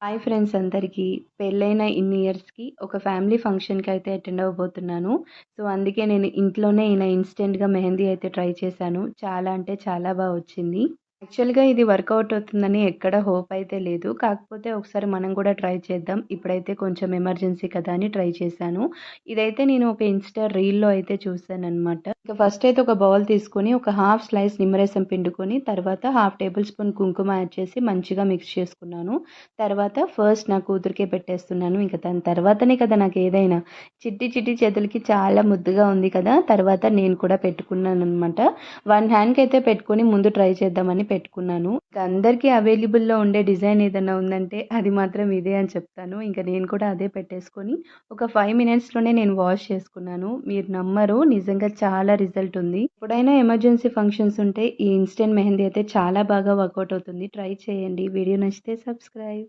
Hi friends అందరికీ. పెళ్ళైన ఇన్ని ఇయర్స్‌కి ఒక ఫ్యామిలీ ఫంక్షన్‌కి అయితే అటెండ్ అవ్వబోతున్నాను. సో, అందుకే నేను ఇంట్లోనే ఇలా ఇన్‌స్టంట్‌గా మెహందీ అయితే ట్రై చేశాను. చాలా అంటే చాలా వచ్చింది. యాక్చువల్‌గా ఇది వర్కౌట్ అవుతుందని ఎక్కడ హోప్ అయితే లేదు. కాకపోతే ఒకసారి మనం కూడా ట్రై చేద్దాం. ఇప్పుడైతే కొంచెం ఎమర్జెన్సీ కదా అని ట్రై చేశాను. ఇదైతే నేను ఒక ఇన్‌స్టా రీల్‌లో అయితే చూసాననమాట. ఇక ఫస్ట్ అయితే ఒక బౌల్ తీసుకొని ఒక హాఫ్ స్లైస్ నిమ్మరసం పిండుకొని, తర్వాత హాఫ్ టేబుల్ స్పూన్ కుంకుమ యాడ్ చేసి మంచిగా మిక్స్ చేసుకున్నాను. తర్వాత ఫస్ట్ నా కూతురికే పెట్టేస్తున్నాను. ఇంక దాని తర్వాతనే కదా నాకేదైనా. చిట్టి చిట్టి చేతులకి చాలా ముద్దుగా ఉంది కదా! తర్వాత నేను కూడా పెట్టుకున్నాననమాట. వన్ హ్యాండ్‌కైతే పెట్టుకొని ముందు ట్రై చేద్దామని పెట్టుకున్నాను. ఇంక అందరికీ అవైలబుల్‌లో ఉండే డిజైన్ ఏదన్నా ఉందంటే అది మాత్రం ఇదే అని చెప్తాను. ఇంక నేను కూడా అదే పెట్టేసుకొని ఒక 5 మినిట్స్‌లోనే నేను వాష్ చేసుకున్నాను. మీరు నమ్మరు, నిజంగా చాలా రిజల్ట్ ఉంది. ఎప్పుడైనా ఎమర్జెన్సీ ఫంక్షన్స్ ఉంటే ఈ ఇన్‌స్టంట్ మెహందీ అయితే చాలా బాగా వర్కౌట్ అవుతుంది. ట్రై చేయండి. వీడియో నచ్చితే సబ్స్క్రైబ్.